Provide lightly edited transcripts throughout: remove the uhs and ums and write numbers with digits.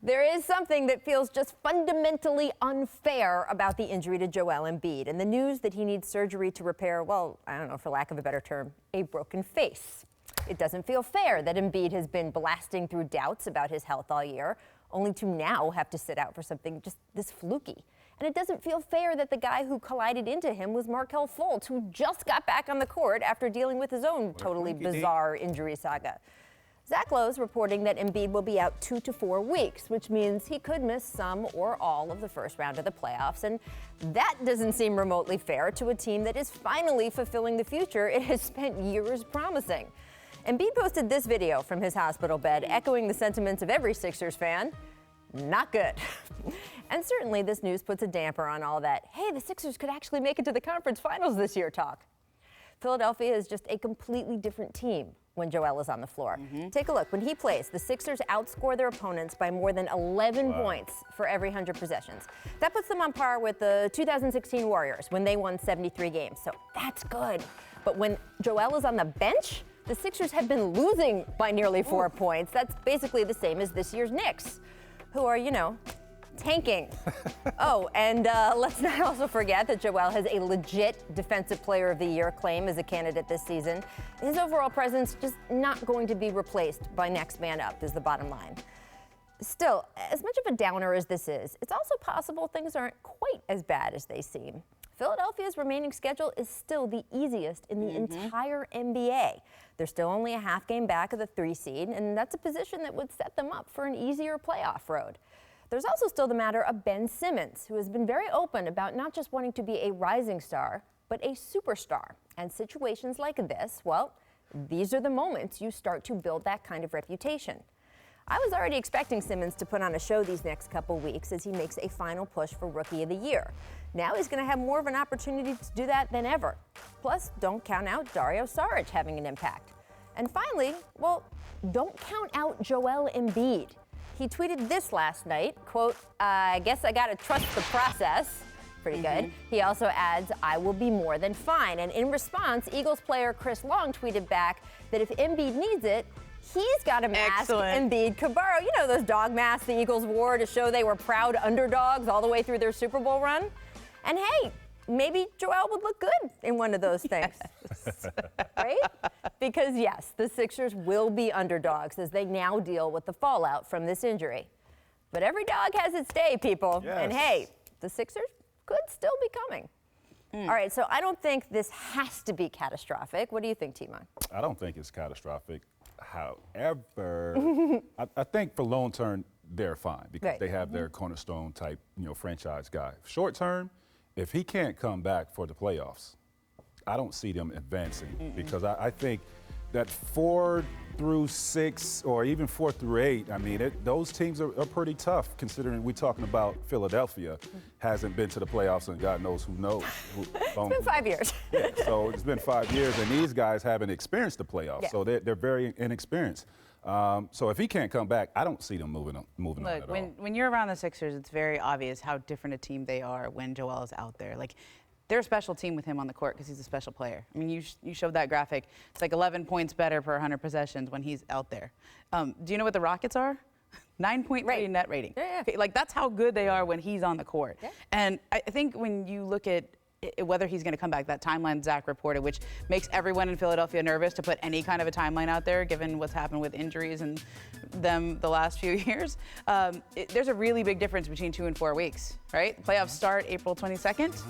There is something that feels just fundamentally unfair about the injury to Joel Embiid and the news that he needs surgery to repair, well, I don't know, for lack of a better term, a broken face. It doesn't feel fair that Embiid has been blasting through doubts about his health all year, only to now have to sit out for something just this fluky. And it doesn't feel fair that the guy who collided into him was Markelle Fultz, who just got back on the court after dealing with his own totally bizarre injury saga. Zach Lowe's reporting that Embiid will be out 2 to 4 weeks, which means he could miss some or all of the first round of the playoffs. And that doesn't seem remotely fair to a team that is finally fulfilling the future it has spent years promising. Embiid posted this video from his hospital bed, echoing the sentiments of every Sixers fan. Not good. And certainly this news puts a damper on all that, hey, the Sixers could actually make it to the conference finals this year talk. Philadelphia is just a completely different team when Joel is on the floor. Take a look. When he plays, the Sixers outscore their opponents by more than 11 points for every 100 possessions. That puts them on par with the 2016 Warriors when they won 73 games. So that's good. But when Joel is on the bench, the Sixers have been losing by nearly 4 points. That's basically the same as this year's Knicks, who are, you know, tanking. Oh, and let's not also forget that Joel has a legit Defensive Player of the Year claim as a candidate this season. His overall presence just not going to be replaced by next man up is the bottom line. Still, as much of a downer as this is, it's also possible things aren't quite as bad as they seem. Philadelphia's remaining schedule is still the easiest in the entire NBA. They're still only a half game back of the 3 seed, and that's a position that would set them up for an easier playoff road. There's also still the matter of Ben Simmons, who has been very open about not just wanting to be a rising star, but a superstar. And situations like this, well, these are the moments you start to build that kind of reputation. I was already expecting Simmons to put on a show these next couple weeks as he makes a final push for Rookie of the Year. Now he's going to have more of an opportunity to do that than ever. Plus, don't count out Dario Saric having an impact. And finally, well, don't count out Joel Embiid. He tweeted this last night, quote, I guess I gotta trust the process. Pretty good. He also adds, I will be more than fine. And in response, Eagles player Chris Long tweeted back that if Embiid needs it, he's got a mask Embiid could borrow. You know those dog masks the Eagles wore to show they were proud underdogs all the way through their Super Bowl run? And hey, maybe Joel would look good in one of those things, right? Because yes, the Sixers will be underdogs as they now deal with the fallout from this injury. But every dog has its day, people. Yes. And hey, the Sixers could still be coming. All right, so I don't think this has to be catastrophic. What do you think, Timon? I don't think it's catastrophic. However, I think for long term, they're fine because they have their cornerstone type, franchise guy. Short term, if he can't come back for the playoffs, I don't see them advancing because I think that 4 through 6 or even 4 through 8, I mean, those teams are pretty tough considering we're talking about Philadelphia hasn't been to the playoffs and God knows who knows. It's been 5 years. Yeah, so it's been 5 years and these guys haven't experienced the playoffs, so they're very inexperienced. So if he can't come back, I don't see them moving on at all. When you're around the Sixers, it's very obvious how different a team they are when Joel is out there. Like, they're a special team with him on the court because he's a special player. I mean, you showed that graphic. It's like 11 points better per 100 possessions when he's out there. Do you know what the Rockets are? 9.3 net rating. Okay, like, that's how good they are when he's on the court. And I think when you look at whether he's going to come back, that timeline Zach reported, which makes everyone in Philadelphia nervous to put any kind of a timeline out there, given what's happened with injuries and them the last few years. There's a really big difference between 2 and 4 weeks, right? Playoffs start April 22nd.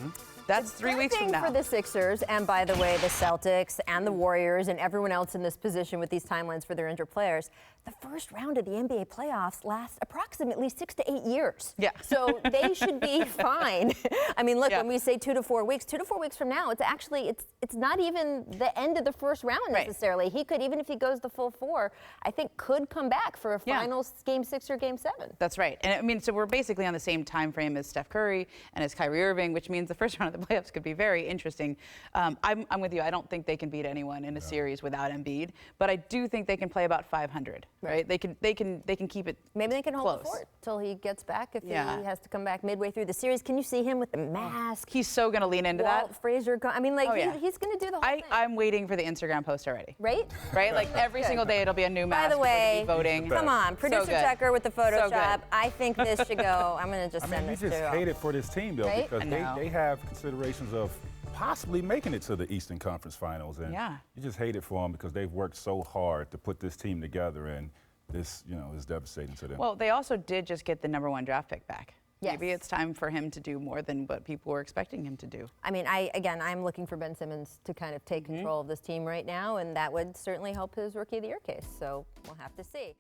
That's 3 weeks from now. For the Sixers, and by the way, the Celtics and the Warriors and everyone else in this position with these timelines for their injured players, the first round of the NBA playoffs lasts approximately 6 to 8 years. So they should be fine. I mean, look, when we say 2 to 4 weeks, 2 to 4 weeks from now, it's actually, it's not even the end of the first round necessarily. He could, even if he goes the full 4, I think could come back for a final Game 6 or Game 7. That's right. And I mean, so we're basically on the same time frame as Steph Curry and as Kyrie Irving, which means the first round of the playoffs could be very interesting. I'm with you. I don't think they can beat anyone in a series without Embiid, but I do think they can play about 500. right? They can keep it. Maybe they can hold close. the fort till he gets back if Yeah. he has to come back midway through the series. Can you see him with the mask? He's so going to lean into Walt that. Frazier. I mean, like, Oh, yeah. he's going to do the whole thing. I'm waiting for the Instagram post already. Right? Right? Like every single day it'll be a new mask. By the way, voting. come on, producer good. Tucker with the Photoshop. good. I think this should go. I'm going to just I mean, send you this just to hate it for this team, though, Right? because I know. they have considerations of possibly making it to the Eastern Conference Finals. And Yeah. you just hate it for them because they've worked so hard to put this team together, and this, is devastating to them. Well, they also did just get the #1 draft pick back. Yes. Maybe it's time for him to do more than what people were expecting him to do. I mean, I'm looking for Ben Simmons to kind of take control of this team right now, and that would certainly help his Rookie of the Year case. So we'll have to see.